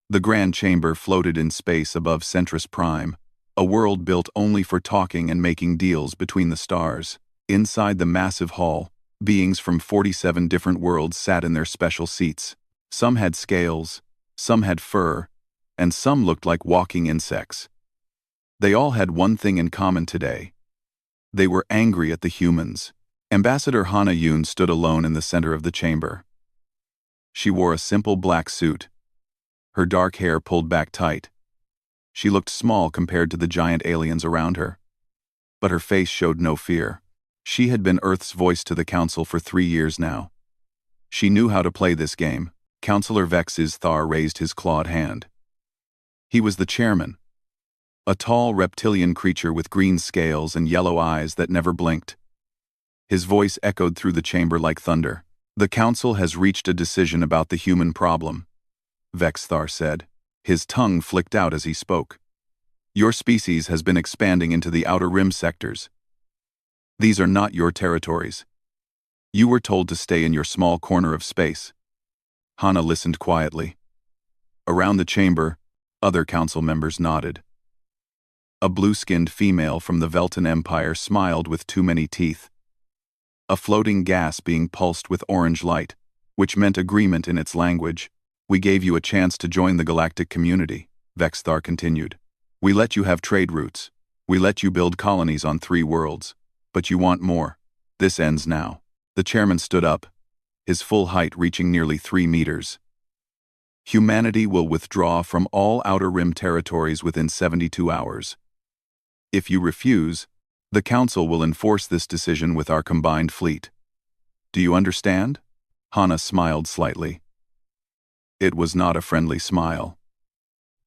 The Grand Chamber floated in space above Centris Prime, a world built only for talking and making deals between the stars. Inside the massive hall, beings from 47 different worlds sat in their special seats. Some had scales, some had fur, and some looked like walking insects. They all had one thing in common today. They were angry at the humans. Ambassador Hana Yoon stood alone in the center of the chamber. She wore a simple black suit, her dark hair pulled back tight. She looked small compared to the giant aliens around her. But her face showed no fear. She had been Earth's voice to the Council for 3 years now. She knew how to play this game. Councillor Vex's Thar raised his clawed hand. He was the chairman. A tall reptilian creature with green scales and yellow eyes that never blinked. His voice echoed through the chamber like thunder. The Council has reached a decision about the human problem, Vexthar said. His tongue flicked out as he spoke. Your species has been expanding into the outer rim sectors. These are not your territories. You were told to stay in your small corner of space. Hana listened quietly. Around the chamber, other council members nodded. A blue-skinned female from the Velton Empire smiled with too many teeth. A floating gas being pulsed with orange light, which meant agreement in its language. We gave you a chance to join the galactic community, Vexthar continued. We let you have trade routes. We let you build colonies on 3 worlds. But you want more. This ends now. The chairman stood up, his full height reaching nearly 3 meters. Humanity will withdraw from all Outer Rim territories within 72 hours. If you refuse, the Council will enforce this decision with our combined fleet. Do you understand? Hana smiled slightly. It was not a friendly smile.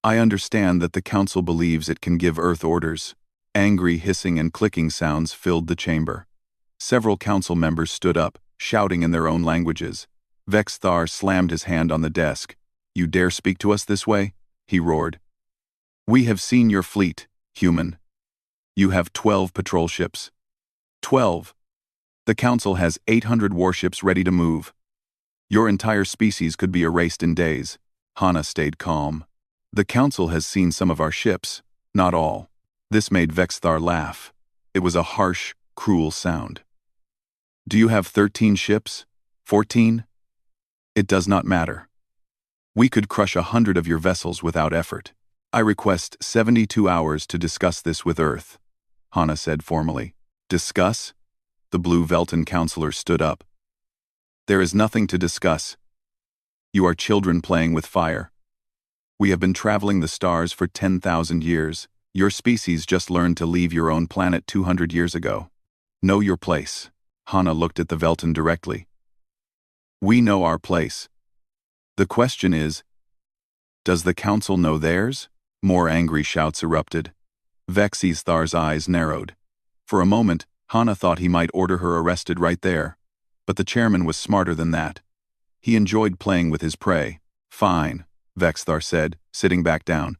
I understand that the Council believes it can give Earth orders. Angry hissing and clicking sounds filled the chamber. Several council members stood up, shouting in their own languages. Vexthar slammed his hand on the desk. You dare speak to us this way? He roared. We have seen your fleet, human. You have 12 patrol ships. 12. The Council has 800 warships ready to move. Your entire species could be erased in days. Hana stayed calm. The Council has seen some of our ships, not all. This made Vexthar laugh. It was a harsh, cruel sound. Do you have 13 ships? 14? It does not matter. We could crush 100 of your vessels without effort. I request 72 hours to discuss this with Earth, Hana said formally. Discuss? The Blue Velton counselor stood up. There is nothing to discuss. You are children playing with fire. We have been traveling the stars for 10,000 years. Your species just learned to leave your own planet 200 years ago. Know your place. Hana looked at the Velton directly. We know our place. The question is, does the Council know theirs? More angry shouts erupted. Vexthar's eyes narrowed. For a moment, Hana thought he might order her arrested right there. But the chairman was smarter than that. He enjoyed playing with his prey. Fine, Vexthar said, sitting back down.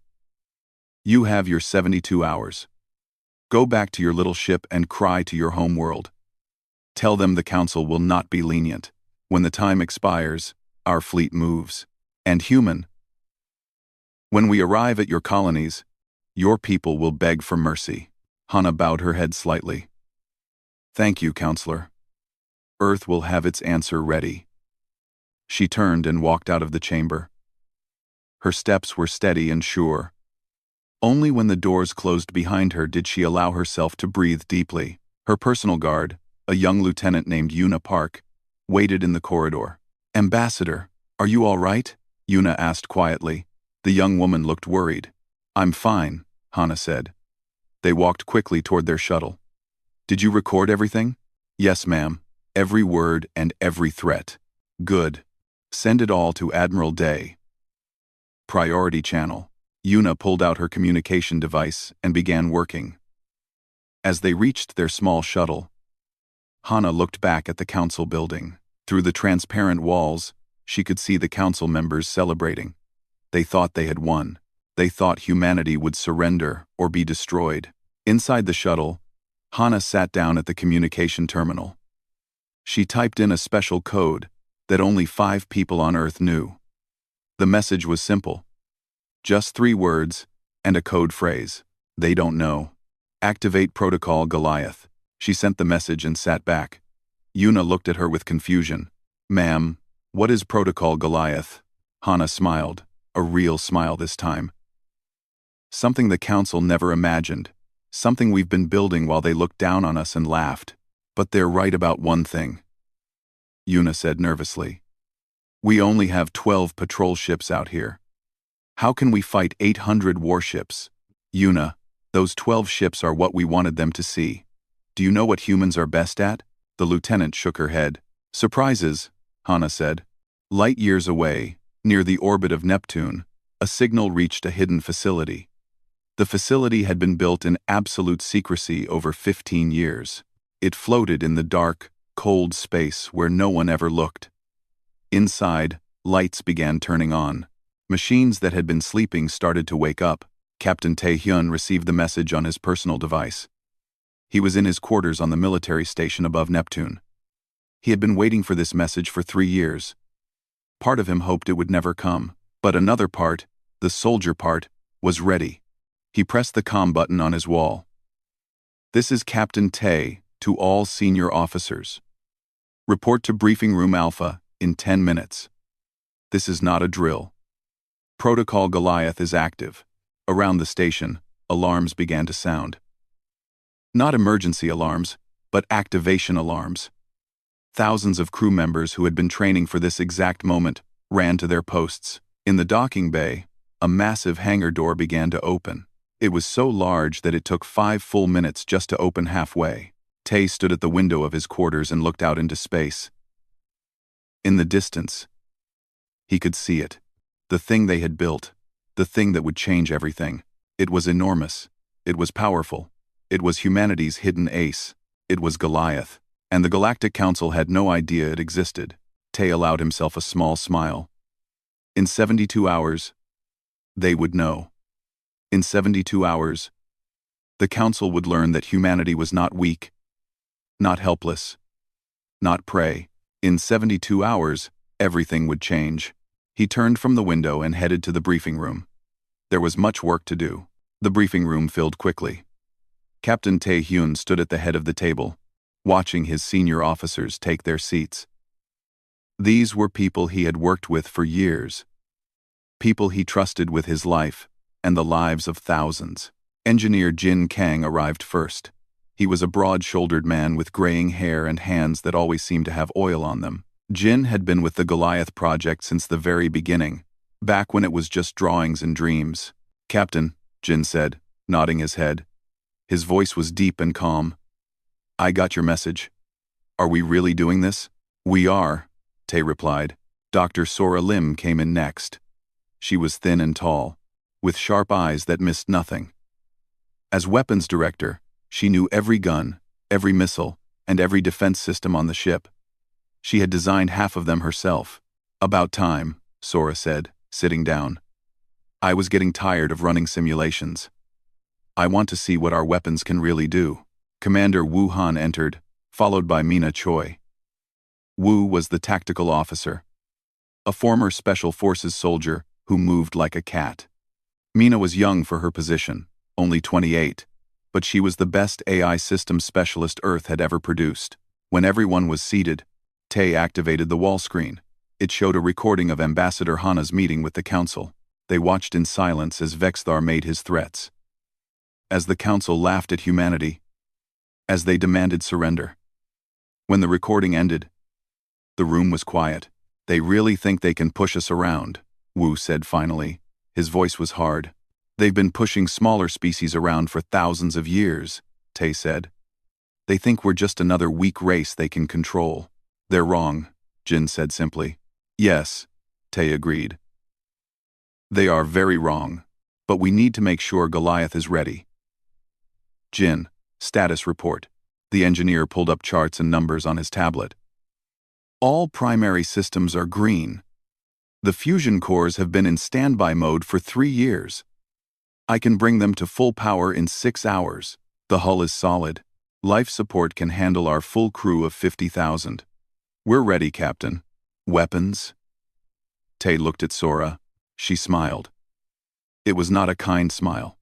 You have your 72 hours. Go back to your little ship and cry to your home world. Tell them the Council will not be lenient. When the time expires, our fleet moves. And human. When we arrive at your colonies, your people will beg for mercy. Hana bowed her head slightly. Thank you, Counselor. Earth will have its answer ready. She turned and walked out of the chamber. Her steps were steady and sure. Only when the doors closed behind her did she allow herself to breathe deeply. Her personal guard, a young lieutenant named Yuna Park, waited in the corridor. Ambassador, are you all right? Yuna asked quietly. The young woman looked worried. I'm fine, Hana said. They walked quickly toward their shuttle. Did you record everything? Yes, ma'am. Every word and every threat. Good. Send it all to Admiral Day. Priority channel. Yuna pulled out her communication device and began working. As they reached their small shuttle, Hana looked back at the council building. Through the transparent walls, she could see the council members celebrating. They thought they had won. They thought humanity would surrender or be destroyed. Inside the shuttle, Hana sat down at the communication terminal. She typed in a special code that only 5 people on Earth knew. The message was simple. Just 3 words, and a code phrase. They don't know. Activate Protocol Goliath. She sent the message and sat back. Yuna looked at her with confusion. Ma'am, what is Protocol Goliath? Hana smiled, a real smile this time. Something the Council never imagined. Something we've been building while they looked down on us and laughed. But they're right about one thing. Yuna said nervously. We only have 12 patrol ships out here. How can we fight 800 warships? Yuna, those 12 ships are what we wanted them to see. Do you know what humans are best at? The lieutenant shook her head. Surprises, Hana said. Light years away, near the orbit of Neptune, a signal reached a hidden facility. The facility had been built in absolute secrecy over 15 years. It floated in the dark, cold space where no one ever looked. Inside, lights began turning on. Machines that had been sleeping started to wake up. Captain Tae-hyun received the message on his personal device. He was in his quarters on the military station above Neptune. He had been waiting for this message for 3 years. Part of him hoped it would never come, but another part, the soldier part, was ready. He pressed the comm button on his wall. This is Captain Tae, to all senior officers. Report to Briefing Room Alpha in 10 minutes. This is not a drill. Protocol Goliath is active. Around the station, alarms began to sound. Not emergency alarms, but activation alarms. Thousands of crew members who had been training for this exact moment ran to their posts. In the docking bay, a massive hangar door began to open. It was so large that it took 5 full minutes just to open halfway. Tae stood at the window of his quarters and looked out into space. In the distance, he could see it. The thing they had built. The thing that would change everything. It was enormous. It was powerful. It was humanity's hidden ace. It was Goliath. And the Galactic Council had no idea it existed. Tae allowed himself a small smile. In 72 hours, they would know. In 72 hours, the Council would learn that humanity was not weak, not helpless, not prey. In 72 hours, everything would change. He turned from the window and headed to the briefing room. There was much work to do. The briefing room filled quickly. Captain Tae-hyun stood at the head of the table, watching his senior officers take their seats. These were people he had worked with for years. People he trusted with his life and the lives of thousands. Engineer Jin Kang arrived first. He was a broad-shouldered man with graying hair and hands that always seemed to have oil on them. Jin had been with the Goliath project since the very beginning, back when it was just drawings and dreams. Captain, Jin said, nodding his head. His voice was deep and calm. I got your message. Are we really doing this? We are, Tae replied. Dr. Sora Lim came in next. She was thin and tall, with sharp eyes that missed nothing. As weapons director, she knew every gun, every missile, and every defense system on the ship. She had designed half of them herself. About time, Sora said, sitting down. I was getting tired of running simulations. I want to see what our weapons can really do. Commander Wu Han entered, followed by Mina Choi. Wu was the tactical officer, a former Special Forces soldier who moved like a cat. Mina was young for her position, only 28, but she was the best AI systems specialist Earth had ever produced. When everyone was seated, Tae activated the wall screen. It showed a recording of Ambassador Hana's meeting with the Council. They watched in silence as Vexthar made his threats. As the Council laughed at humanity. As they demanded surrender. When the recording ended, the room was quiet. They really think they can push us around, Wu said finally. His voice was hard. They've been pushing smaller species around for thousands of years, Tae said. They think we're just another weak race they can control. They're wrong, Jin said simply. Yes, Tae agreed. They are very wrong, but we need to make sure Goliath is ready. Jin, status report. The engineer pulled up charts and numbers on his tablet. All primary systems are green. The fusion cores have been in standby mode for 3 years. I can bring them to full power in 6 hours. The hull is solid. Life support can handle our full crew of 50,000. We're ready, Captain. Weapons? Tae looked at Sora. She smiled. It was not a kind smile.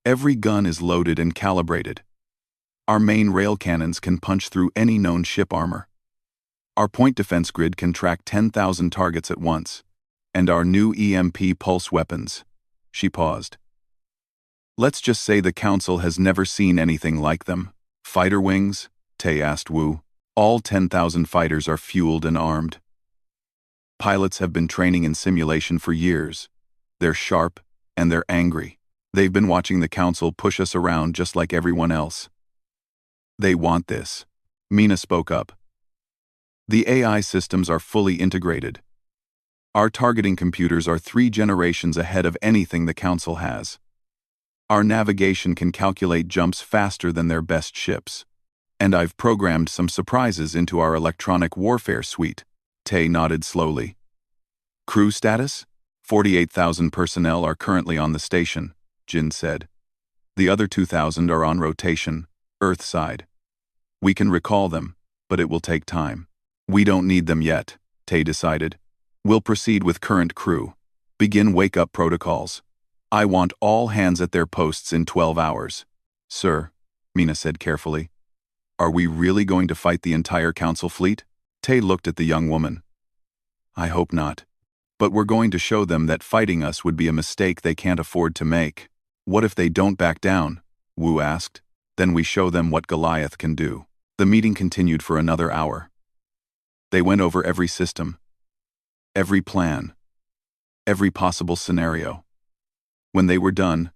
Every gun is loaded and calibrated. Our main rail cannons can punch through any known ship armor. Our point defense grid can track 10,000 targets at once. And our new EMP pulse weapons. She paused. Let's just say the Council has never seen anything like them. Fighter wings? Tay asked Wu. All 10,000 fighters are fueled and armed. Pilots have been training in simulation for years. They're sharp, and they're angry. They've been watching the Council push us around just like everyone else. They want this. Mina spoke up. The AI systems are fully integrated. Our targeting computers are 3 generations ahead of anything the Council has. Our navigation can calculate jumps faster than their best ships. And I've programmed some surprises into our electronic warfare suite. Tay nodded slowly. Crew status? 48,000 personnel are currently on the station, Jin said. The other 2,000 are on rotation, Earth side. We can recall them, but it will take time. We don't need them yet, Tay decided. We'll proceed with current crew. Begin wake-up protocols. I want all hands at their posts in 12 hours. Sir, Mina said carefully. Are we really going to fight the entire Council fleet? Tay looked at the young woman. I hope not. But we're going to show them that fighting us would be a mistake they can't afford to make. What if they don't back down? Wu asked. Then we show them what Goliath can do. The meeting continued for another hour. They went over every system. Every plan. Every possible scenario. When they were done,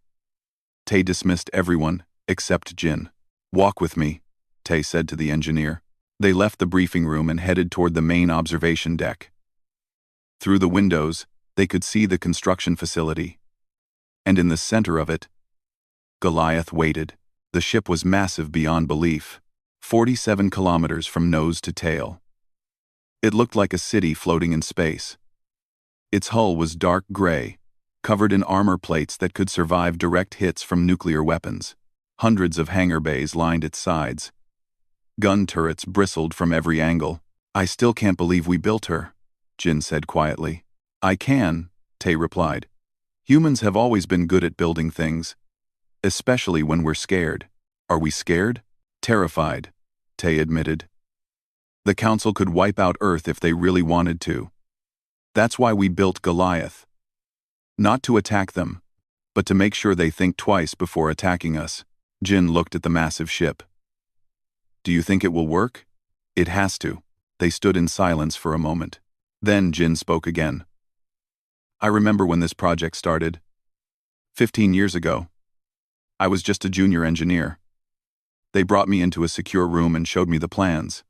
Tay dismissed everyone except Jin. Walk with me, Tay said to the engineer. They left the briefing room and headed toward the main observation deck. Through the windows, they could see the construction facility. And in the center of it, Goliath waited. The ship was massive beyond belief, 47 kilometers from nose to tail. It looked like a city floating in space. Its hull was dark gray, covered in armor plates that could survive direct hits from nuclear weapons. Hundreds of hangar bays lined its sides. Gun turrets bristled from every angle. I still can't believe we built her, Jin said quietly. I can, Tay replied. Humans have always been good at building things, especially when we're scared. Are we scared? Terrified, Tay admitted. The Council could wipe out Earth if they really wanted to. That's why we built Goliath. Not to attack them, but to make sure they think twice before attacking us. Jin looked at the massive ship. Do you think it will work? It has to. They stood in silence for a moment. Then Jin spoke again. I remember when this project started. 15 years ago. I was just a junior engineer. They brought me into a secure room and showed me the plans.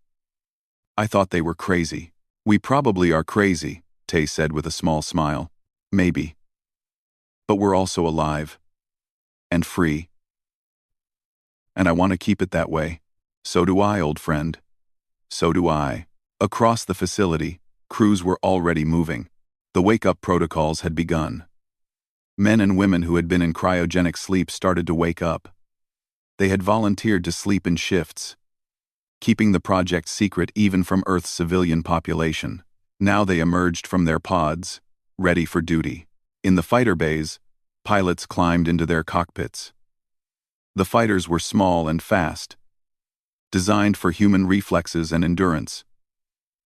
I thought they were crazy. We probably are crazy, Tay said with a small smile. Maybe. But we're also alive. And free. And I want to keep it that way. So do I, old friend. So do I. Across the facility, crews were already moving. The wake-up protocols had begun. Men and women who had been in cryogenic sleep started to wake up. They had volunteered to sleep in shifts, keeping the project secret even from Earth's civilian population. Now they emerged from their pods, ready for duty. In the fighter bays, pilots climbed into their cockpits. The fighters were small and fast, designed for human reflexes and endurance.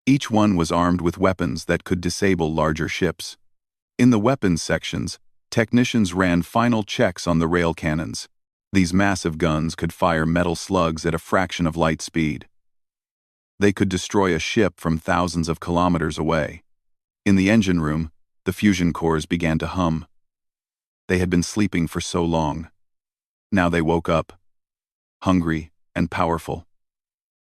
Each one was armed with weapons that could disable larger ships. In the weapons sections, technicians ran final checks on the rail cannons. These massive guns could fire metal slugs at a fraction of light speed. They could destroy a ship from thousands of kilometers away. In the engine room, the fusion cores began to hum. They had been sleeping for so long. Now they woke up, hungry and powerful.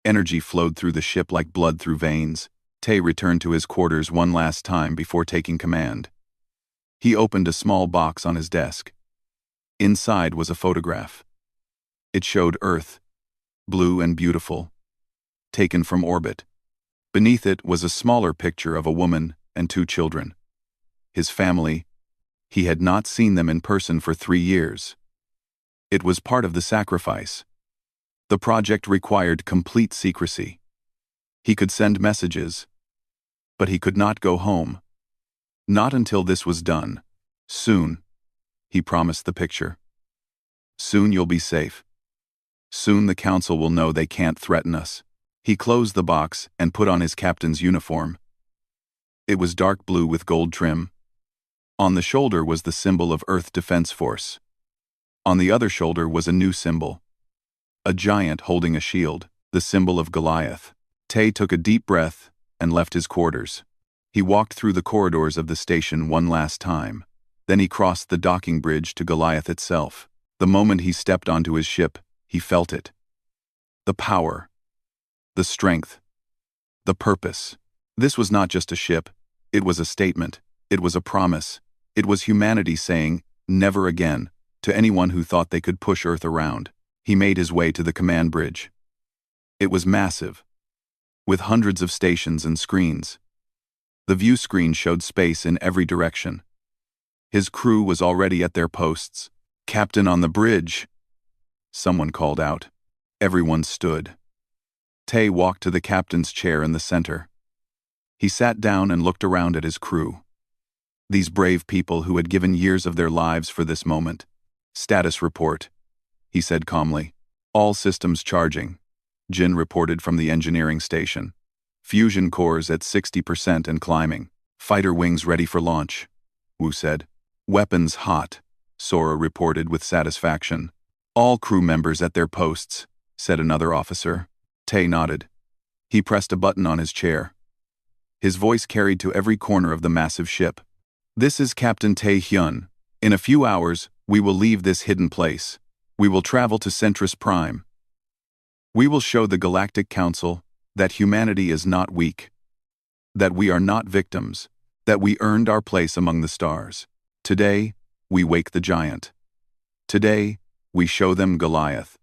Energy flowed through the ship like blood through veins. Tay returned to his quarters one last time before taking command. He opened a small box on his desk. Inside was a photograph. It showed Earth, blue and beautiful, taken from orbit. Beneath it was a smaller picture of a woman and 2 children. His family, he had not seen them in person for 3 years. It was part of the sacrifice. The project required complete secrecy. He could send messages, but he could not go home. Not until this was done. Soon. he promised the picture. Soon you'll be safe. Soon the council will know they can't threaten us. He closed the box and put on his captain's uniform. It was dark blue with gold trim. On the shoulder was the symbol of Earth Defense Force. On the other shoulder was a new symbol. A giant holding a shield, the symbol of Goliath. Tay took a deep breath and left his quarters. He walked through the corridors of the station one last time. Then he crossed the docking bridge to Goliath itself. The moment he stepped onto his ship, he felt it. The power. The strength. The purpose. This was not just a ship. It was a statement. It was a promise. It was humanity saying, never again, to anyone who thought they could push Earth around. He made his way to the command bridge. It was massive, with hundreds of stations and screens. The view screen showed space in every direction. His crew was already at their posts. "Captain on the bridge!" Someone called out. Everyone stood. Tay walked to the captain's chair in the center. He sat down and looked around at his crew. These brave people who had given years of their lives for this moment. "Status report," he said calmly. "All systems charging," Jin reported from the engineering station. "Fusion cores at 60% and climbing. Fighter wings ready for launch," Wu said. "Weapons hot," Sora reported with satisfaction. "All crew members at their posts," said another officer. Tay nodded. He pressed a button on his chair. His voice carried to every corner of the massive ship. "This is Captain Tae Hyun. In a few hours, we will leave this hidden place. We will travel to Centris Prime. We will show the Galactic Council that humanity is not weak, that we are not victims, that we earned our place among the stars. Today, we wake the giant. Today, we show them Goliath."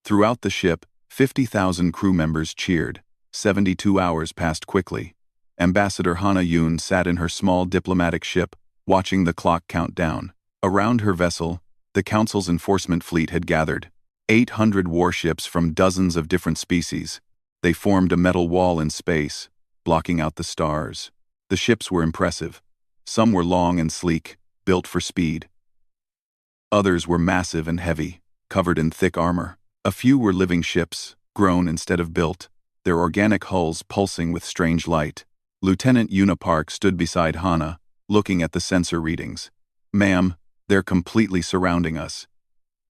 Throughout the ship, 50,000 crew members cheered. 72 hours passed quickly. Ambassador Hana Yoon sat in her small diplomatic ship, watching the clock count down. Around her vessel, the Council's enforcement fleet had gathered. 800 warships from dozens of different species. They formed a metal wall in space, blocking out the stars. The ships were impressive. Some were long and sleek, built for speed. Others were massive and heavy, covered in thick armor. A few were living ships, grown instead of built, their organic hulls pulsing with strange light. Lieutenant Yuna Park stood beside Hana, looking at the sensor readings. "Ma'am, they're completely surrounding us.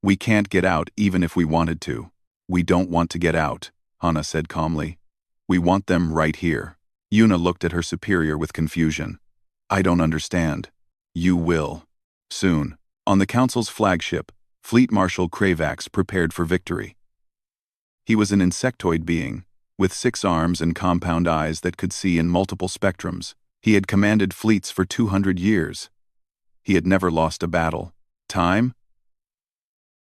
We can't get out even if we wanted to." "We don't want to get out," Hana said calmly. "We want them right here." Yuna looked at her superior with confusion. "I don't understand." "You will. Soon." On the Council's flagship, Fleet Marshal Kravax prepared for victory. He was an insectoid being, with 6 arms and compound eyes that could see in multiple spectrums. He had commanded fleets for 200 years. He had never lost a battle. "Time?"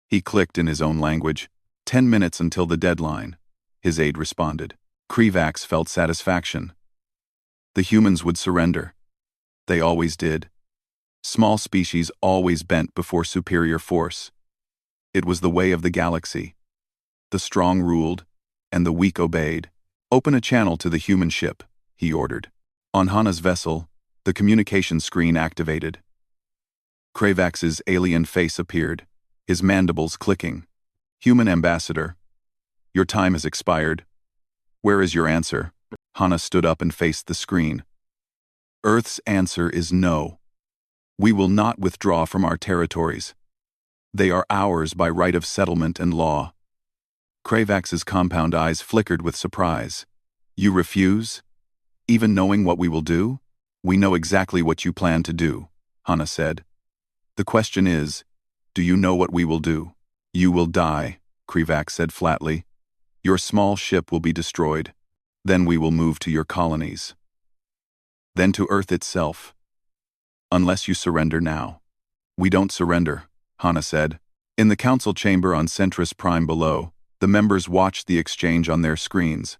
He clicked in his own language. 10 minutes until the deadline," his aide responded. Kravax felt satisfaction. The humans would surrender. They always did. Small species always bent before superior force. It was the way of the galaxy. The strong ruled, and the weak obeyed. "Open a channel to the human ship," he ordered. On Hana's vessel, the communication screen activated. Kravax's alien face appeared, his mandibles clicking. "Human ambassador, your time has expired. Where is your answer?" Hana stood up and faced the screen. "Earth's answer is no. We will not withdraw from our territories. They are ours by right of settlement and law." Kravax's compound eyes flickered with surprise. "You refuse? Even knowing what we will do?" "We know exactly what you plan to do," Hana said. "The question is, do you know what we will do?" "You will die," Kravax said flatly. "Your small ship will be destroyed. Then we will move to your colonies. Then to Earth itself. Unless you surrender now." "We don't surrender," Hana said. In the council chamber on Centris Prime below, the members watched the exchange on their screens.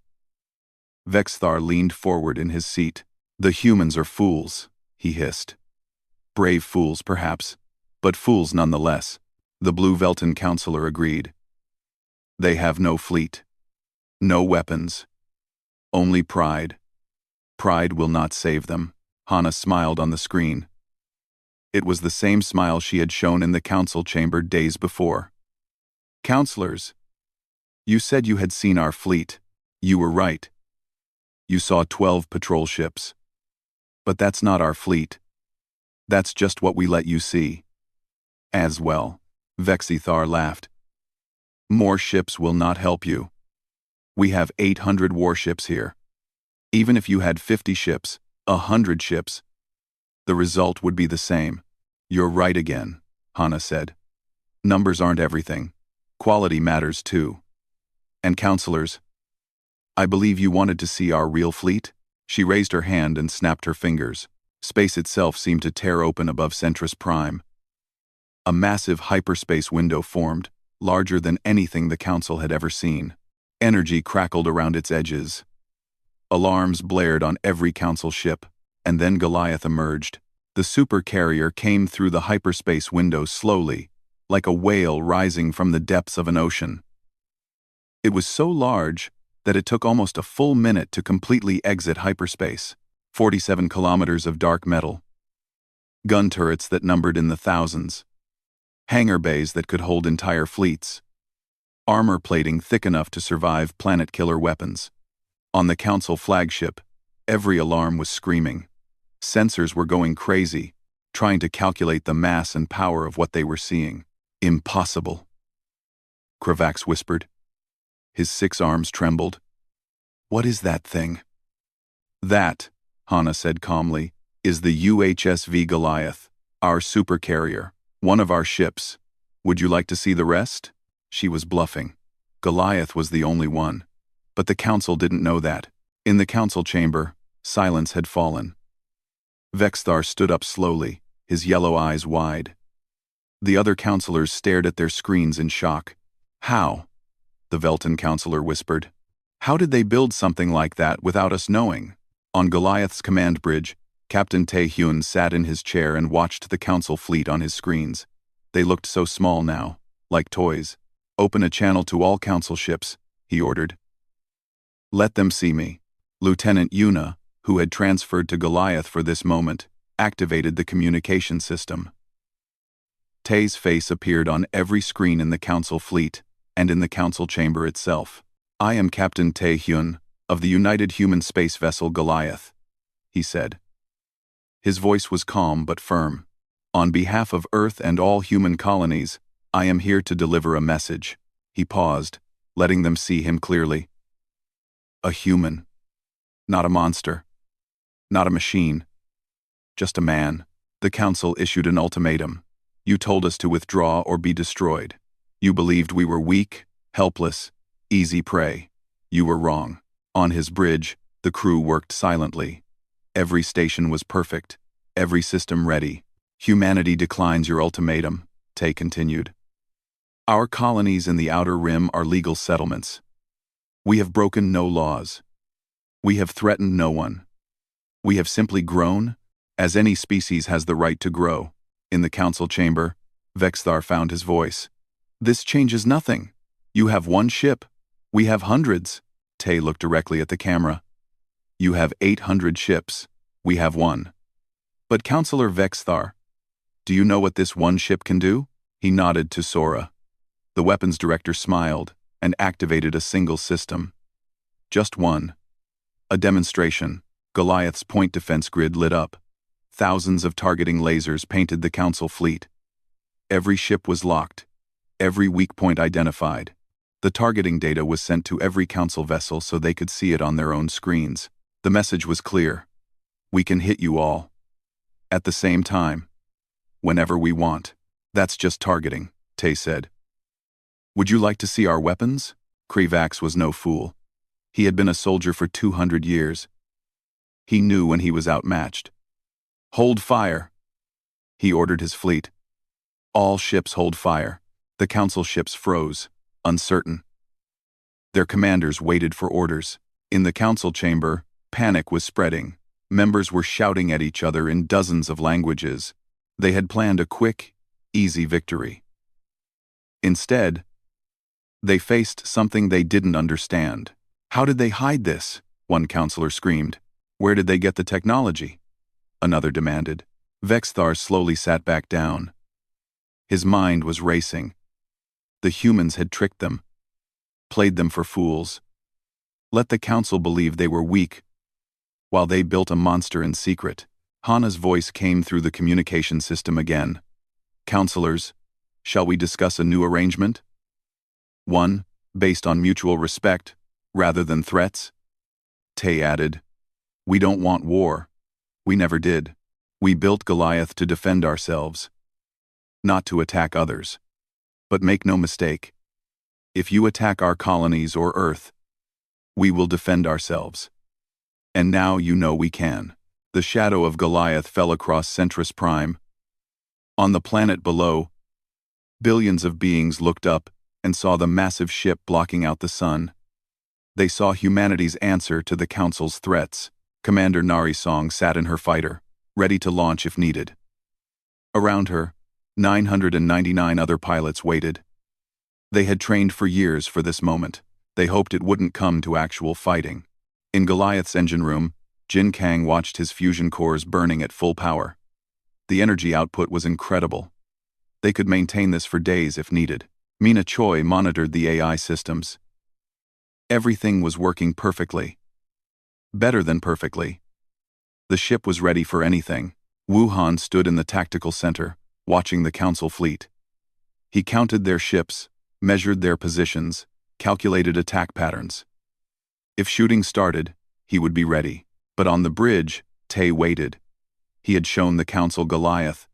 Vexthar leaned forward in his seat. "The humans are fools," he hissed. "Brave fools, perhaps, but fools nonetheless," the Blue Velton counselor agreed. "They have no fleet, no weapons, only pride. Pride will not save them." Hana smiled on the screen. It was the same smile she had shown in the council chamber days before. "Counselors, you said you had seen our fleet. You were right. You saw 12 patrol ships. But that's not our fleet. That's just what we let you see." "As well," Vexithar laughed. "More ships will not help you. We have 800 warships here. Even if you had 50 ships, 100 ships, the result would be the same." "You're right again," Hana said. "Numbers aren't everything. Quality matters too. And counselors, I believe you wanted to see our real fleet?" She raised her hand and snapped her fingers. Space itself seemed to tear open above Centris Prime. A massive hyperspace window formed, larger than anything the Council had ever seen. Energy crackled around its edges. Alarms blared on every Council ship, and then Goliath emerged. The supercarrier came through the hyperspace window slowly, like a whale rising from the depths of an ocean. It was so large that it took almost a full minute to completely exit hyperspace. 47 kilometers of dark metal. Gun turrets that numbered in the thousands. Hangar bays that could hold entire fleets. Armor plating thick enough to survive planet-killer weapons. On the Council flagship, every alarm was screaming. Sensors were going crazy, trying to calculate the mass and power of what they were seeing. "Impossible," Kravax whispered. His 6 arms trembled. "What is that thing?" "That," Hana said calmly, "is the UHSV Goliath, our supercarrier, one of our ships. Would you like to see the rest?" She was bluffing. Goliath was the only one. But the Council didn't know that. In the Council chamber, silence had fallen. Vexthar stood up slowly, his yellow eyes wide. The other counselors stared at their screens in shock. "How?" the Velton counselor whispered. "How did they build something like that without us knowing?" On Goliath's command bridge, Captain Tae-hyun sat in his chair and watched the Council fleet on his screens. They looked so small now, like toys. "Open a channel to all Council ships," he ordered. "Let them see me." Lieutenant Yuna, who had transferred to Goliath for this moment, activated the communication system. Tae's face appeared on every screen in the Council fleet, and in the Council chamber itself. "I am Captain Tae-hyun, of the United Human Space Vessel Goliath," he said. His voice was calm but firm. "On behalf of Earth and all human colonies, I am here to deliver a message." He paused, letting them see him clearly. "A human. Not a monster. Not a machine. Just a man." The Council issued an ultimatum. "You told us to withdraw or be destroyed. You believed we were weak, helpless, easy prey. You were wrong." On his bridge, the crew worked silently. Every station was perfect, every system ready. "Humanity declines your ultimatum," Tae continued. "Our colonies in the Outer Rim are legal settlements. We have broken no laws. We have threatened no one. We have simply grown, as any species has the right to grow." In the Council chamber, Vexthar found his voice. "This changes nothing. You have 1 ship. We have hundreds." Tae looked directly at the camera. "You have 800 ships. We have 1. But Councillor Vexthar, do you know what this 1 ship can do?" He nodded to Sora. The weapons director smiled and activated a single system. Just one. A demonstration. Goliath's point defense grid lit up. Thousands of targeting lasers painted the Council fleet. Every ship was locked. Every weak point identified. The targeting data was sent to every Council vessel so they could see it on their own screens. The message was clear. "We can hit you all. At the same time. Whenever we want." "That's just targeting," Tae said. "Would you like to see our weapons?" Kravax was no fool. He had been a soldier for 200 years. He knew when he was outmatched. "Hold fire," he ordered his fleet. All ships hold fire. The Council ships froze, uncertain. Their commanders waited for orders. In the Council chamber, panic was spreading. Members were shouting at each other in dozens of languages. They had planned a quick, easy victory. Instead, they faced something they didn't understand. "How did they hide this?" one counselor screamed. "Where did they get the technology?" another demanded. Vexthar slowly sat back down. His mind was racing. The humans had tricked them, played them for fools, let the council believe they were weak, while they built a monster in secret. Hana's voice came through the communication system again. Counselors, shall we discuss a new arrangement? One, based on mutual respect, rather than threats? Tay added, we don't want war. We never did. We built Goliath to defend ourselves, not to attack others. But make no mistake, if you attack our colonies or Earth, we will defend ourselves. And now you know we can. The shadow of Goliath fell across Centris Prime. On the planet below, billions of beings looked up and saw the massive ship blocking out the sun. They saw humanity's answer to the Council's threats. Commander Narisong sat in her fighter, ready to launch if needed. Around her, 999 other pilots waited. They had trained for years for this moment. They hoped it wouldn't come to actual fighting. In Goliath's engine room, Jin Kang watched his fusion cores burning at full power. The energy output was incredible. They could maintain this for days if needed. Mina Choi monitored the AI systems. Everything was working perfectly. Better than perfectly. The ship was ready for anything. Wuhan stood in the tactical center, watching the Council fleet. He counted their ships, measured their positions, calculated attack patterns. If shooting started, he would be ready. But on the bridge, Tay waited. He had shown the Council Goliath.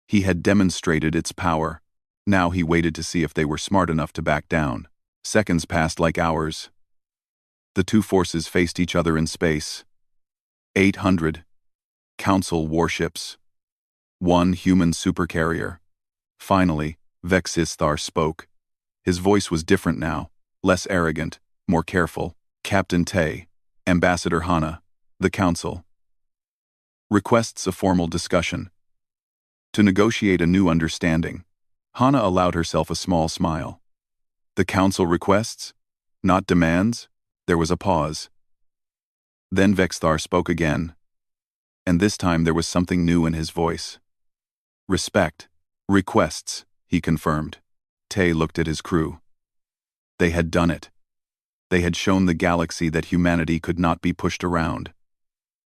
He had demonstrated its power. Now he waited to see if they were smart enough to back down. Seconds passed like hours. The two forces faced each other in space. 800 Council warships. One human supercarrier. Finally, Vexisthar spoke. His voice was different now, less arrogant, more careful. Captain Tay, Ambassador Hana, the Council. Requests a formal discussion. To negotiate a new understanding. Hana allowed herself a small smile. The Council requests? Not demands? There was a pause. Then Vexthar spoke again. And this time there was something new in his voice. Respect. Requests, he confirmed. Tay looked at his crew. They had done it. They had shown the galaxy that humanity could not be pushed around.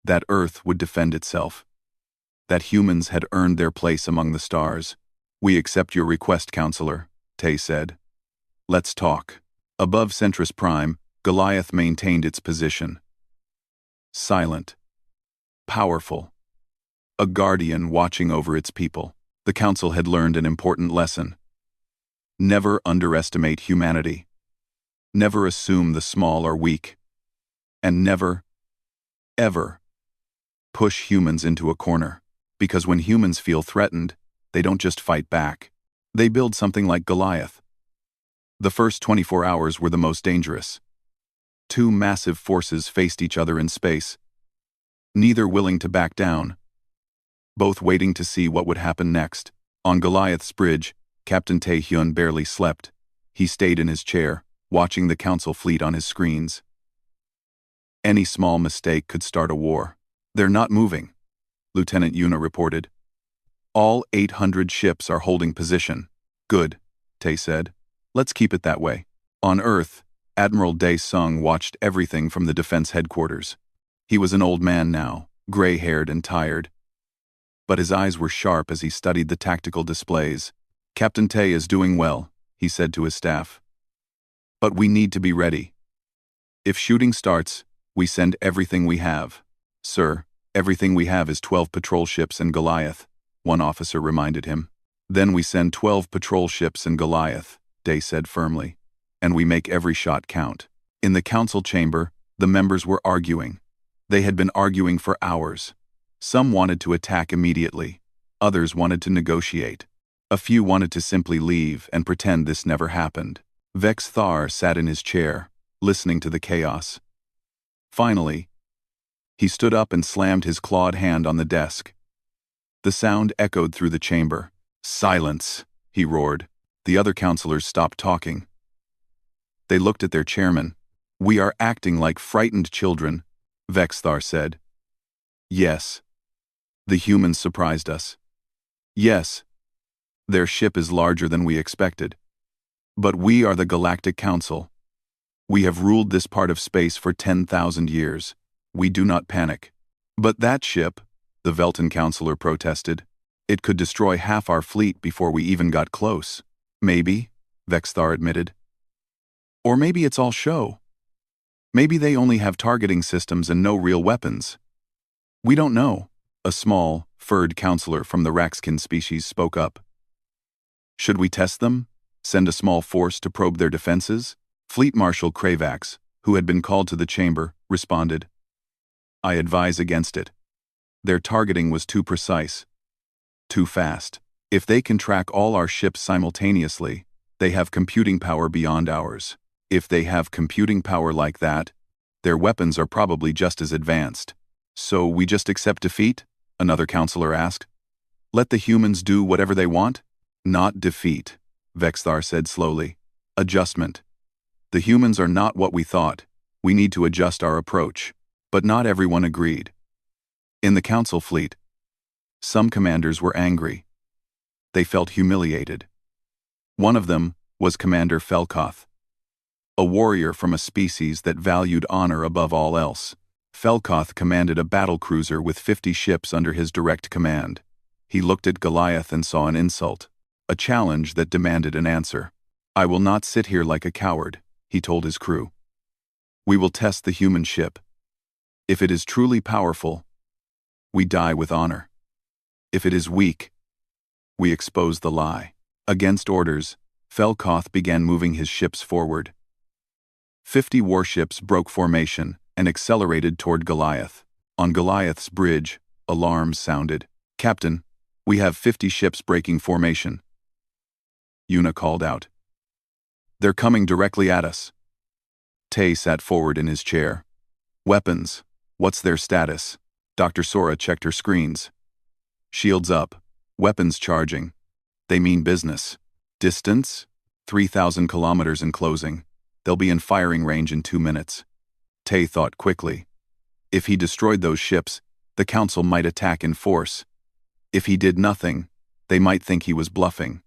That Earth would defend itself. That humans had earned their place among the stars. We accept your request, Counselor, Tay said. Let's talk. Above Centris Prime, Goliath maintained its position. Silent. Powerful. A guardian watching over its people. The Council had learned an important lesson. Never underestimate humanity. Never assume the small are weak. And never, ever, push humans into a corner. Because when humans feel threatened, they don't just fight back. They build something like Goliath. The first 24 hours were the most dangerous. Two massive forces faced each other in space. Neither willing to back down. Both waiting to see what would happen next. On Goliath's bridge, Captain Tae-hyun barely slept. He stayed in his chair, watching the Council fleet on his screens. Any small mistake could start a war. They're not moving, Lieutenant Yuna reported. All 800 ships are holding position. Good, Tae said. Let's keep it that way. On Earth, Admiral Dae-sung watched everything from the defense headquarters. He was an old man now, gray-haired and tired. But his eyes were sharp as he studied the tactical displays. Captain Tae is doing well, he said to his staff. But we need to be ready. If shooting starts, we send everything we have. Sir, everything we have is 12 patrol ships and Goliath, one officer reminded him. Then we send 12 patrol ships and Goliath, Day said firmly. And we make every shot count. In the council chamber, the members were arguing. They had been arguing for hours. Some wanted to attack immediately. Others wanted to negotiate. A few wanted to simply leave and pretend this never happened. Vex Thar sat in his chair, listening to the chaos. Finally, he stood up and slammed his clawed hand on the desk. The sound echoed through the chamber. Silence, he roared. The other counselors stopped talking. They looked at their chairman. We are acting like frightened children, Vexthar said. Yes. The humans surprised us. Yes, their ship is larger than we expected. But we are the Galactic Council. We have ruled this part of space for 10,000 years. We do not panic. But that ship, the Velton counselor protested. It could destroy half our fleet before we even got close. Maybe, Vexthar admitted. Or maybe it's all show. Maybe they only have targeting systems and no real weapons. We don't know, a small, furred counselor from the Raxkin species spoke up. Should we test them? Send a small force to probe their defenses? Fleet Marshal Kravax, who had been called to the chamber, responded. I advise against it. Their targeting was too precise. Too fast. If they can track all our ships simultaneously, they have computing power beyond ours. If they have computing power like that, their weapons are probably just as advanced. So we just accept defeat? Another counselor asked. Let the humans do whatever they want? Not defeat, Vexthar said slowly. Adjustment. The humans are not what we thought. We need to adjust our approach. But not everyone agreed. In the council fleet, some commanders were angry. They felt humiliated. One of them was Commander Felkoth, a warrior from a species that valued honor above all else. Felkoth commanded a battlecruiser with 50 ships under his direct command. He looked at Goliath and saw an insult, a challenge that demanded an answer. I will not sit here like a coward, he told his crew. We will test the human ship. If it is truly powerful, we die with honor. If it is weak, we expose the lie. Against orders, Felkoth began moving his ships forward. 50 warships broke formation and accelerated toward Goliath. On Goliath's bridge, alarms sounded. Captain, we have 50 ships breaking formation. Yuna called out. They're coming directly at us. Tay sat forward in his chair. Weapons. What's their status? Dr. Sora checked her screens. Shields up. Weapons charging. They mean business. Distance? 3,000 kilometers in closing. They'll be in firing range in 2 minutes. Tay thought quickly. If he destroyed those ships, the council might attack in force. If he did nothing, they might think he was bluffing.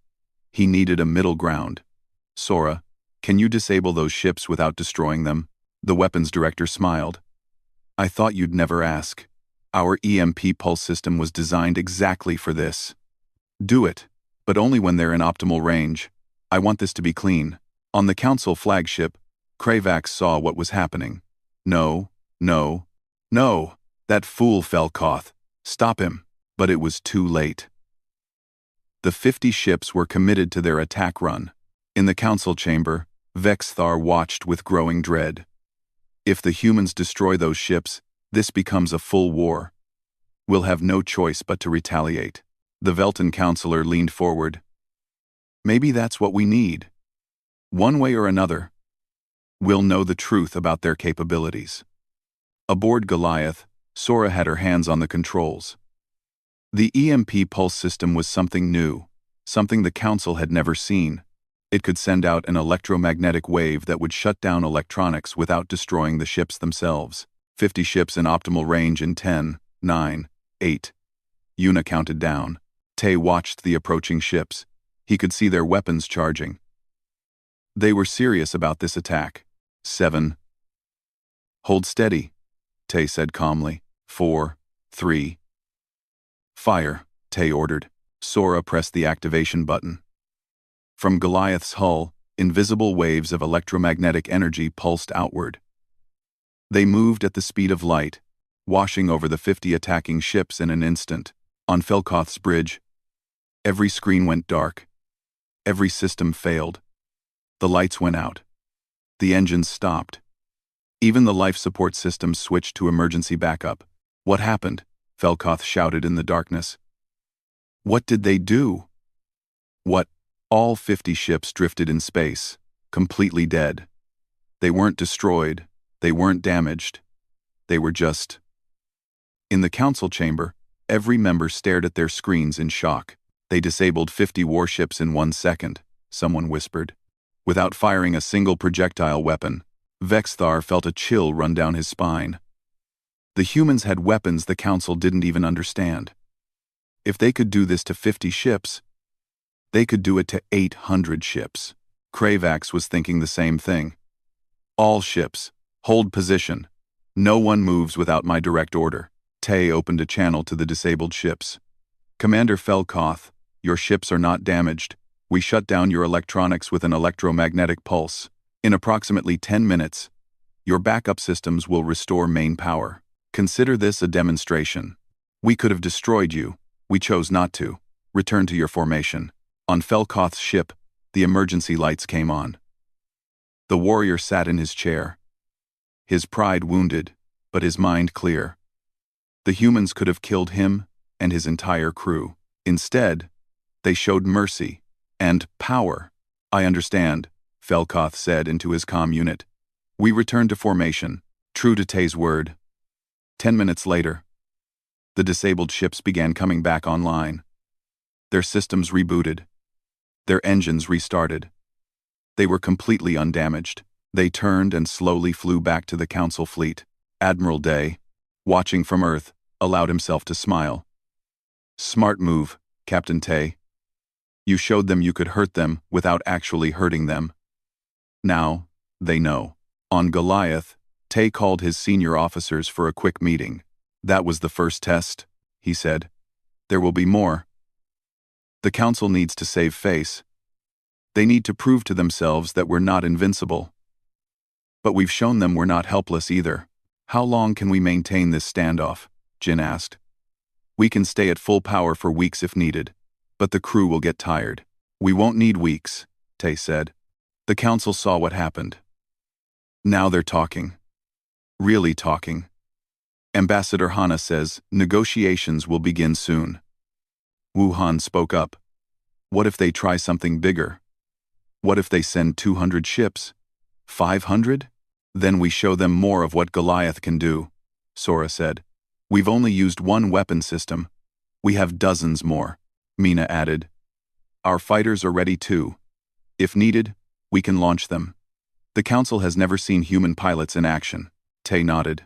He needed a middle ground. Sora, can you disable those ships without destroying them? The weapons director smiled. I thought you'd never ask. Our EMP pulse system was designed exactly for this. Do it, but only when they're in optimal range. I want this to be clean. On the council flagship, Kravax saw what was happening. No, no, no, that fool Felkoth. Stop him. But it was too late. The 50 ships were committed to their attack run. In the council chamber, Vexthar watched with growing dread. If the humans destroy those ships, this becomes a full war. We'll have no choice but to retaliate. The Velton counselor leaned forward. Maybe that's what we need. One way or another, we'll know the truth about their capabilities. Aboard Goliath, Sora had her hands on the controls. The EMP pulse system was something new, something the council had never seen. It could send out an electromagnetic wave that would shut down electronics without destroying the ships themselves. 50 ships in optimal range in 10, 9, 8. Yuna counted down. Tay watched the approaching ships. He could see their weapons charging. They were serious about this attack. 7. Hold steady, Tay said calmly. 4, 3. Fire, Tay ordered. Sora pressed the activation button. From Goliath's hull, invisible waves of electromagnetic energy pulsed outward. They moved at the speed of light, washing over the 50 attacking ships in an instant. On Felkoth's bridge, every screen went dark. Every system failed. The lights went out. The engines stopped. Even the life support systems switched to emergency backup. What happened? Felkoth shouted in the darkness. What did they do? What? All 50 ships drifted in space, completely dead. They weren't destroyed. They weren't damaged. They were just... In the council chamber, every member stared at their screens in shock. They disabled 50 warships in 1 second, someone whispered. Without firing a single projectile weapon, Vexthar felt a chill run down his spine. The humans had weapons the council didn't even understand. If they could do this to 50 ships, they could do it to 800 ships. Kravax was thinking the same thing. All ships, hold position. No one moves without my direct order. Tay opened a channel to the disabled ships. Commander Felkoth, your ships are not damaged. We shut down your electronics with an electromagnetic pulse. In approximately 10 minutes, your backup systems will restore main power. Consider this a demonstration. We could have destroyed you. We chose not to. Return to your formation. On Felkoth's ship, the emergency lights came on. The warrior sat in his chair. His pride wounded, but his mind clear. The humans could have killed him and his entire crew. Instead, they showed mercy and power. I understand, Felkoth said into his comm unit. We returned to formation, true to Tay's word. 10 minutes later, the disabled ships began coming back online. Their systems rebooted. Their engines restarted. They were completely undamaged. They turned and slowly flew back to the Council fleet. Admiral Day, watching from Earth, allowed himself to smile. Smart move, Captain Tay. You showed them you could hurt them without actually hurting them. Now, they know. On Goliath, Tay called his senior officers for a quick meeting. That was the first test, he said. There will be more. The Council needs to save face. They need to prove to themselves that we're not invincible. But we've shown them we're not helpless either. How long can we maintain this standoff? Jin asked. We can stay at full power for weeks if needed, but the crew will get tired. We won't need weeks, Tay said. The Council saw what happened. Now they're talking. Really talking. Ambassador Hana says negotiations will begin soon. Wuhan spoke up. What if they try something bigger? What if they send 200 ships? 500? Then we show them more of what Goliath can do, Sora said. We've only used one weapon system. We have dozens more, Mina added. Our fighters are ready too. If needed, we can launch them. The Council has never seen human pilots in action, Tay nodded.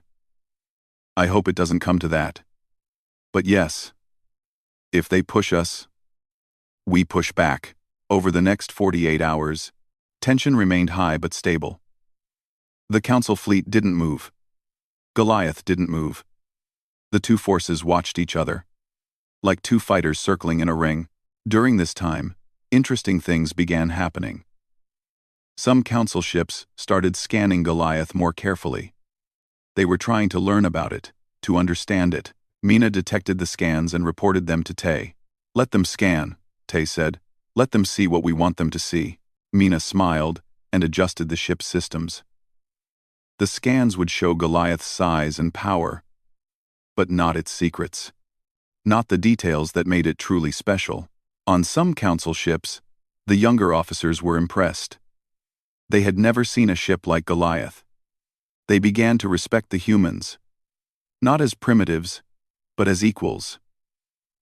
I hope it doesn't come to that. But yes, if they push us, we push back. Over the next 48 hours, tension remained high but stable. The Council fleet didn't move. Goliath didn't move. The two forces watched each other, like two fighters circling in a ring. During this time, interesting things began happening. Some Council ships started scanning Goliath more carefully. They were trying to learn about it, to understand it. Mina detected the scans and reported them to Tay. Let them scan, Tay said. Let them see what we want them to see. Mina smiled and adjusted the ship's systems. The scans would show Goliath's size and power, but not its secrets. Not the details that made it truly special. On some Council ships, the younger officers were impressed. They had never seen a ship like Goliath. They began to respect the humans, not as primitives, but as equals.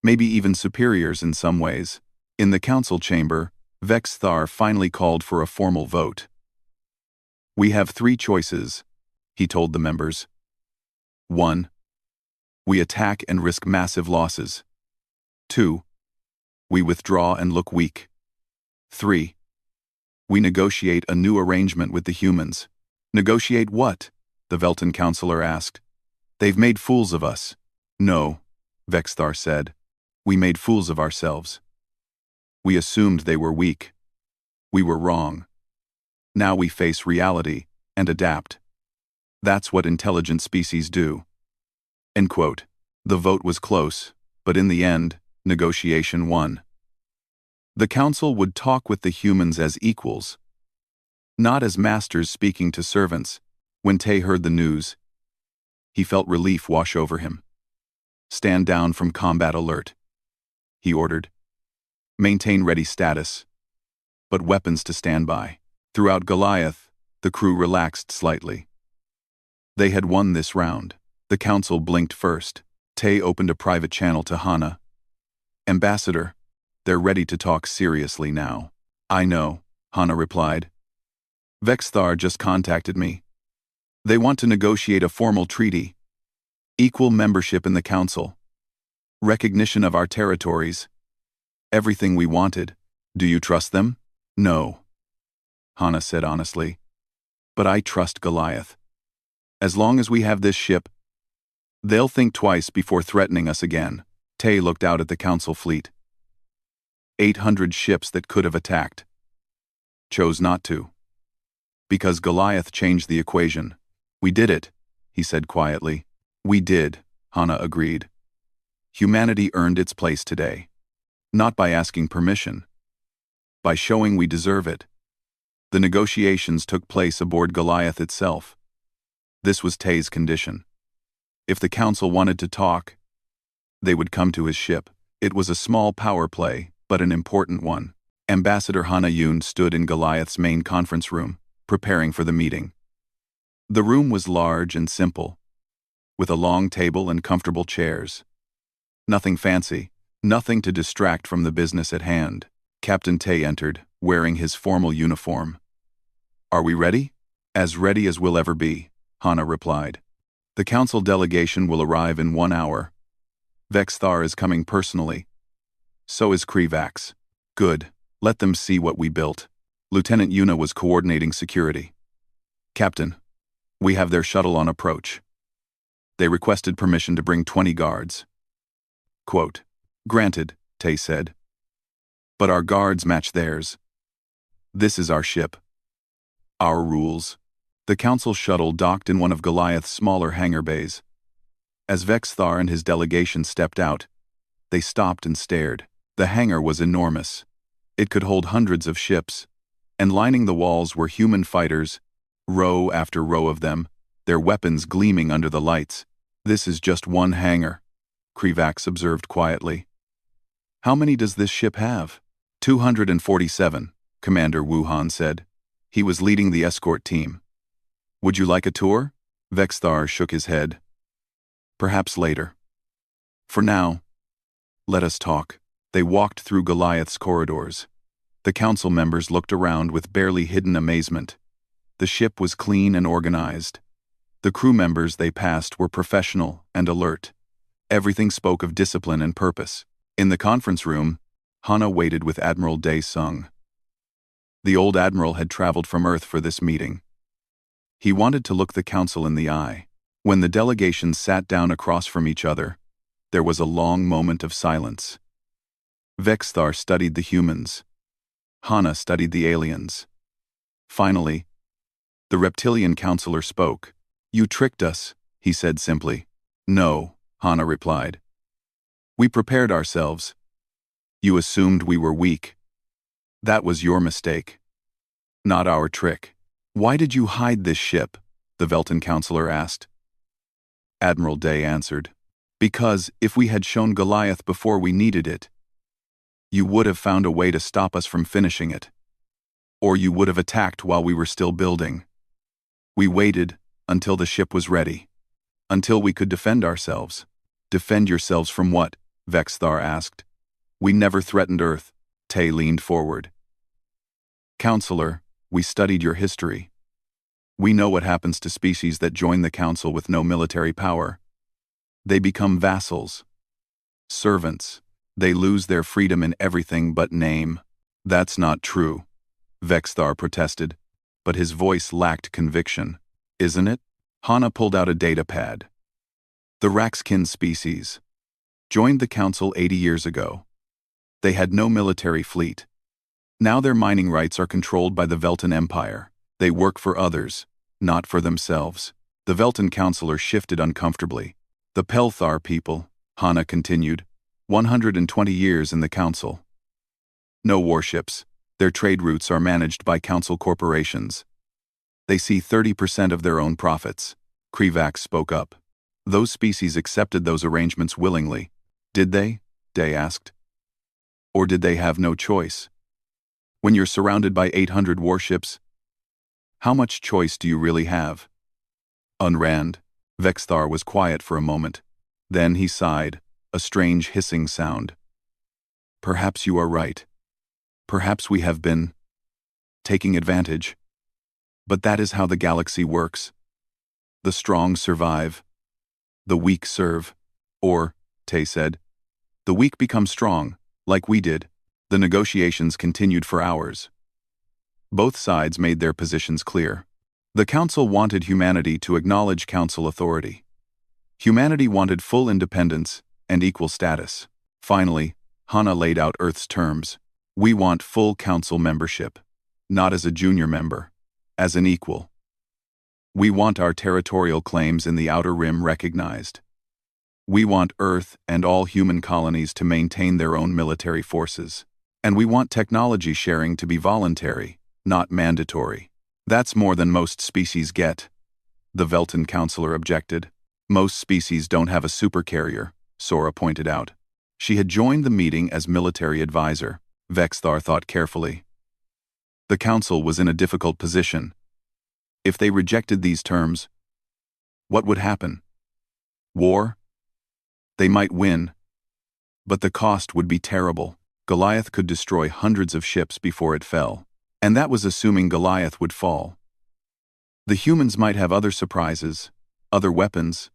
Maybe even superiors in some ways. In the Council chamber, Vexthar finally called for a formal vote. We have 3 choices, he told the members. 1. We attack and risk massive losses. 2. We withdraw and look weak. 3. We negotiate a new arrangement with the humans. Negotiate what? The Velton counselor asked. They've made fools of us. No, Vexthar said. We made fools of ourselves. We assumed they were weak. We were wrong. Now we face reality and adapt. That's what intelligent species do. End quote. The vote was close, but in the end, negotiation won. The Council would talk with the humans as equals, not as masters speaking to servants. When Tay heard the news, he felt relief wash over him. Stand down from combat alert, he ordered. Maintain ready status, but weapons to stand by. Throughout Goliath, the crew relaxed slightly. They had won this round. The Council blinked first. Tay opened a private channel to Hana. Ambassador, they're ready to talk seriously now. I know, Hana replied. Vexthar just contacted me. They want to negotiate a formal treaty. Equal membership in the Council. Recognition of our territories. Everything we wanted. Do you trust them? No, Hana said honestly. But I trust Goliath. As long as we have this ship, they'll think twice before threatening us again. Tay looked out at the council fleet. 800 ships that could have attacked. Chose not to. Because Goliath changed the equation. We did it, he said quietly. We did, Hana agreed. Humanity earned its place today. Not by asking permission. By showing we deserve it. The negotiations took place aboard Goliath itself. This was Tay's condition. If the council wanted to talk, they would come to his ship. It was a small power play, but an important one. Ambassador Hana Yoon stood in Goliath's main conference room, preparing for the meeting. The room was large and simple, with a long table and comfortable chairs. Nothing fancy, nothing to distract from the business at hand. Captain Tay entered, wearing his formal uniform. Are we ready? As ready as we'll ever be, Hana replied. The council delegation will arrive in 1 hour. Vexthar is coming personally. So is Krivax. Good, let them see what we built. Lieutenant Yuna was coordinating security. Captain, we have their shuttle on approach. They requested permission to bring 20 guards. Quote, granted, Tay said. But our guards match theirs. This is our ship. Our rules. The council shuttle docked in one of Goliath's smaller hangar bays. As Vexthar and his delegation stepped out, they stopped and stared. The hangar was enormous. It could hold hundreds of ships, and lining the walls were human fighters, row after row of them, their weapons gleaming under the lights. This is just one hangar, Krivax observed quietly. How many does this ship have? 247, Commander Wuhan said. He was leading the escort team. Would you like a tour? Vexthar shook his head. Perhaps later. For now, let us talk. They walked through Goliath's corridors. The council members looked around with barely hidden amazement. The ship was clean and organized. The crew members they passed were professional and alert. Everything spoke of discipline and purpose. In the conference room, Hana waited with Admiral Dae Sung. The old admiral had traveled from Earth for this meeting. He wanted to look the council in the eye. When the delegations sat down across from each other, there was a long moment of silence. Vexthar studied the humans. Hana studied the aliens. Finally, the reptilian counselor spoke. You tricked us, he said simply. No, Hana replied. We prepared ourselves. You assumed we were weak. That was your mistake. Not our trick. Why did you hide this ship? The Velton counselor asked. Admiral Day answered. Because if we had shown Goliath before we needed it, you would have found a way to stop us from finishing it. Or you would have attacked while we were still building. We waited until the ship was ready. Until we could defend ourselves. Defend yourselves from what? Vexthar asked. We never threatened Earth. Tay leaned forward. Counselor, we studied your history. We know what happens to species that join the council with no military power. They become vassals. Servants. They lose their freedom in everything but name. That's not true, Vexthar protested, but his voice lacked conviction. Isn't it? Hana pulled out a data pad. The Raxkin species joined the council 80 years ago. They had no military fleet. Now their mining rights are controlled by the Velton Empire. They work for others, not for themselves. The Velton counselor shifted uncomfortably. The Pelthar people, Hana continued, 120 years in the council. No warships. Their trade routes are managed by council corporations. They see 30% of their own profits. Krivax spoke up. Those species accepted those arrangements willingly. Did they? Day asked. Or did they have no choice? When you're surrounded by 800 warships, how much choice do you really have? Unrand. Vexthar was quiet for a moment. Then he sighed, a strange hissing sound. Perhaps you are right. Perhaps we have been taking advantage. But that is how the galaxy works. The strong survive. The weak serve. Or, Tay said, The weak become strong, like we did. The negotiations continued for hours. Both sides made their positions clear. The Council wanted humanity to acknowledge Council authority. Humanity wanted full independence and equal status. Finally, Hana laid out Earth's terms. We want full Council membership, not as a junior member, as an equal. We want our territorial claims in the Outer Rim recognized. We want Earth and all human colonies to maintain their own military forces. And we want technology sharing to be voluntary, not mandatory. That's more than most species get. The Velton counselor objected. Most species don't have a supercarrier, Sora pointed out. She had joined the meeting as military advisor, Vexthar thought carefully. The council was in a difficult position. If they rejected these terms, what would happen? War? They might win, but the cost would be terrible. Goliath could destroy hundreds of ships before it fell, and that was assuming Goliath would fall. The humans might have other surprises, other weapons,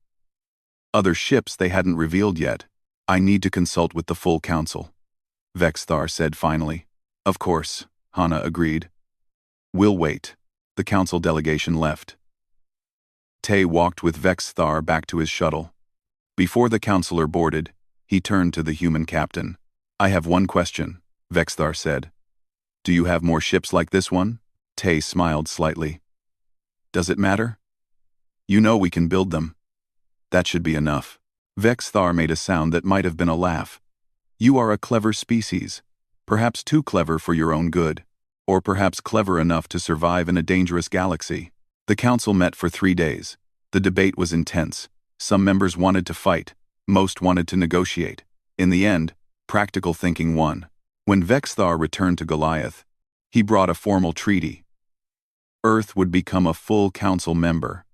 other ships they hadn't revealed yet. I need to consult with the full council, Vexthar said finally. Of course, Hana agreed. We'll wait. The council delegation left. Tay walked with Vexthar back to his shuttle. Before the counselor boarded, he turned to the human captain. I have one question, Vexthar said. Do you have more ships like this one? Tay smiled slightly. Does it matter? You know we can build them. That should be enough. Vexthar made a sound that might have been a laugh. You are a clever species, perhaps too clever for your own good, or perhaps clever enough to survive in a dangerous galaxy. The council met for 3 days. The debate was intense. Some members wanted to fight, most wanted to negotiate. In the end, practical thinking won. When Vexthar returned to Goliath, he brought a formal treaty. Earth would become a full council member.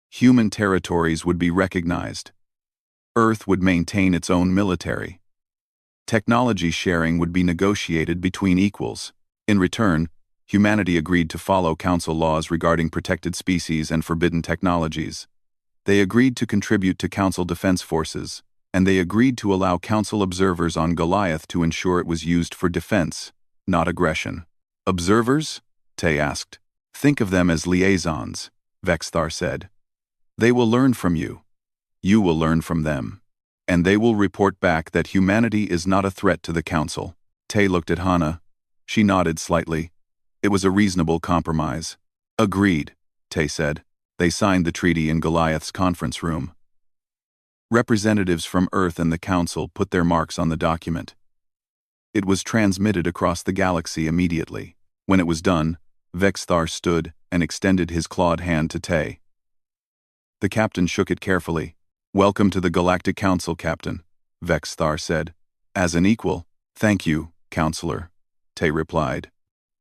Human territories would be recognized. Earth would maintain its own military. Technology sharing would be negotiated between equals. In return, humanity agreed to follow council laws regarding protected species and forbidden technologies. They agreed to contribute to council defense forces, and they agreed to allow council observers on Goliath to ensure it was used for defense, not aggression. Observers? Tay asked. Think of them as liaisons, Vexthar said. They will learn from you. You will learn from them. And they will report back that humanity is not a threat to the council. Tay looked at Hana. She nodded slightly. It was a reasonable compromise. Agreed, Tay said. They signed the treaty in Goliath's conference room. Representatives from Earth and the Council put their marks on the document. It was transmitted across the galaxy immediately. When it was done, Vexthar stood and extended his clawed hand to Tay. The captain shook it carefully. Welcome to the Galactic Council, Captain, Vexthar said. As an equal, thank you, Counselor, Tay replied.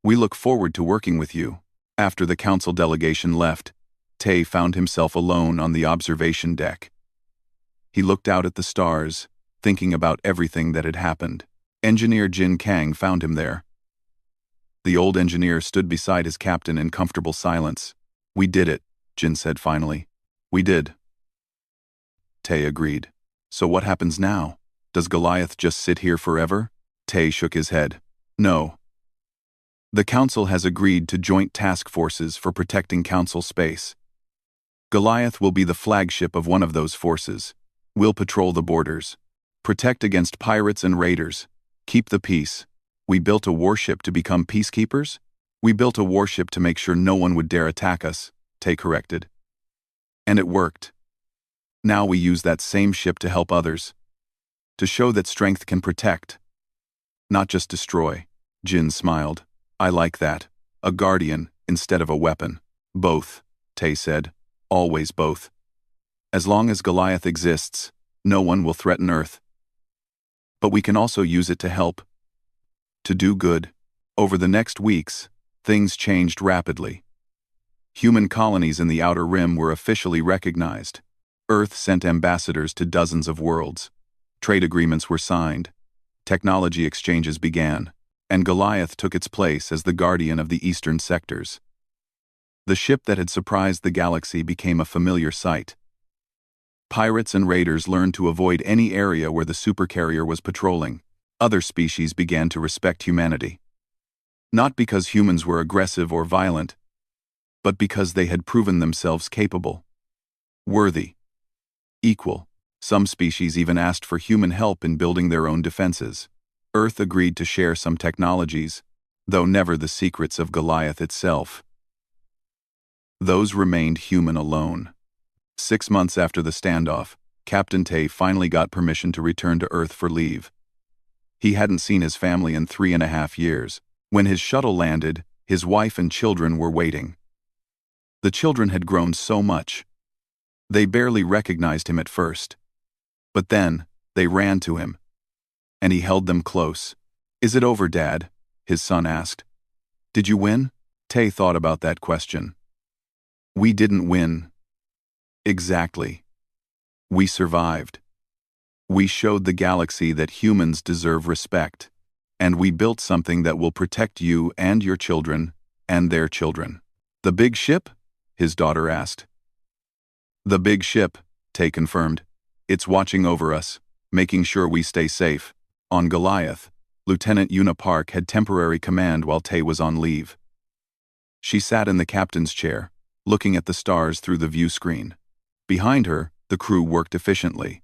We look forward to working with you. After the council delegation left, Tay found himself alone on the observation deck. He looked out at the stars, thinking about everything that had happened. Engineer Jin Kang found him there. The old engineer stood beside his captain in comfortable silence. We did it, Jin said finally. We did. Tay agreed. So what happens now? Does Goliath just sit here forever? Tay shook his head. No. The council has agreed to joint task forces for protecting council space. Goliath will be the flagship of one of those forces. We'll patrol the borders, protect against pirates and raiders, keep the peace. We built a warship to become peacekeepers? We built a warship to make sure no one would dare attack us, Tay corrected. And it worked. Now we use that same ship to help others. To show that strength can protect, not just destroy. Jin smiled. I like that. A guardian instead of a weapon. Both, Tay said. Always both. As long as Goliath exists, no one will threaten Earth. But we can also use it to help. To do good. Over the next weeks, things changed rapidly. Human colonies in the Outer Rim were officially recognized. Earth sent ambassadors to dozens of worlds. Trade agreements were signed. Technology exchanges began. And Goliath took its place as the guardian of the eastern sectors. The ship that had surprised the galaxy became a familiar sight. Pirates and raiders learned to avoid any area where the supercarrier was patrolling. Other species began to respect humanity. Not because humans were aggressive or violent, but because they had proven themselves capable, worthy, equal. Some species even asked for human help in building their own defenses. Earth agreed to share some technologies, though never the secrets of Goliath itself. Those remained human alone. 6 months after the standoff, Captain Tay finally got permission to return to Earth for leave. He hadn't seen his family in 3.5 years. When his shuttle landed, his wife and children were waiting. The children had grown so much. They barely recognized him at first. But then, they ran to him. And he held them close. "Is it over, Dad?" his son asked. "Did you win?" Tay thought about that question. "We didn't win." Exactly. We survived. We showed the galaxy that humans deserve respect. And we built something that will protect you and your children, and their children. "The big ship?" his daughter asked. "The big ship," Tay confirmed. "It's watching over us, making sure we stay safe." On Goliath, Lieutenant Una Park had temporary command while Tay was on leave. She sat in the captain's chair, looking at the stars through the view screen. Behind her, the crew worked efficiently.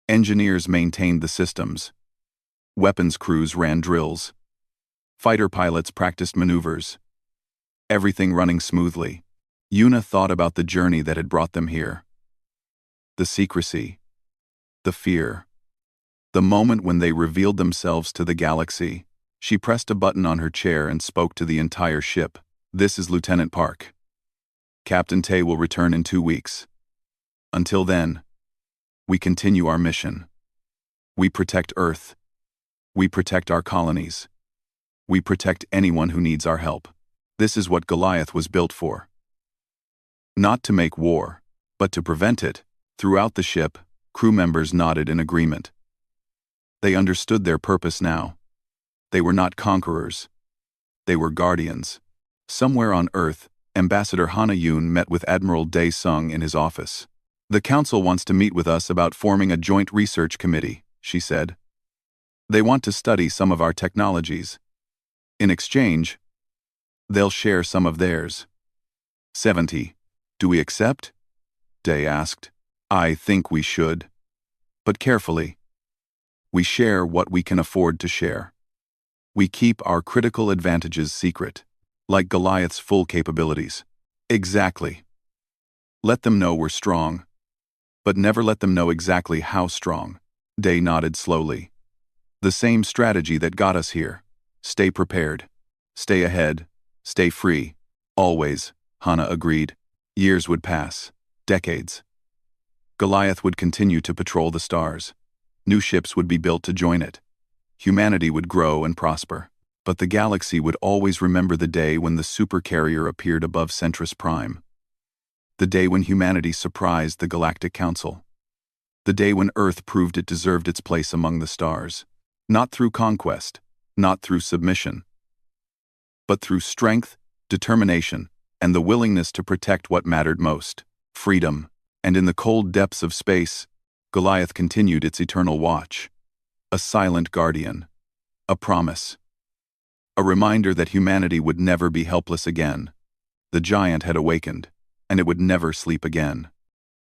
Engineers maintained the systems. Weapons crews ran drills. Fighter pilots practiced maneuvers. Everything running smoothly. Una thought about the journey that had brought them here. The secrecy. The fear. The moment when they revealed themselves to the galaxy. She pressed a button on her chair and spoke to the entire ship. "This is Lieutenant Park. Captain Tay will return in 2 weeks. Until then, we continue our mission. We protect Earth. We protect our colonies. We protect anyone who needs our help. This is what Goliath was built for. Not to make war, but to prevent it." Throughout the ship, crew members nodded in agreement. They understood their purpose now. They were not conquerors. They were guardians. Somewhere on Earth, Ambassador Hana Yoon met with Admiral Dae Sung in his office. "The Council wants to meet with us about forming a joint research committee," she said. "They want to study some of our technologies. In exchange, they'll share some of theirs." 70. "Do we accept?" Dae asked. "I think we should. But carefully. We share what we can afford to share. We keep our critical advantages secret, like Goliath's full capabilities." "Exactly. Let them know we're strong. But never let them know exactly how strong." Dae nodded slowly. "The same strategy that got us here. Stay prepared. Stay ahead. Stay free. Always," Hana agreed. Years would pass. Decades. Goliath would continue to patrol the stars. New ships would be built to join it. Humanity would grow and prosper. But the galaxy would always remember the day when the supercarrier appeared above Centris Prime. The day when humanity surprised the Galactic Council. The day when Earth proved it deserved its place among the stars. Not through conquest, not through submission, but through strength, determination, and the willingness to protect what mattered most: freedom. And in the cold depths of space, Goliath continued its eternal watch. A silent guardian. A promise. A reminder that humanity would never be helpless again. The giant had awakened, and it would never sleep again.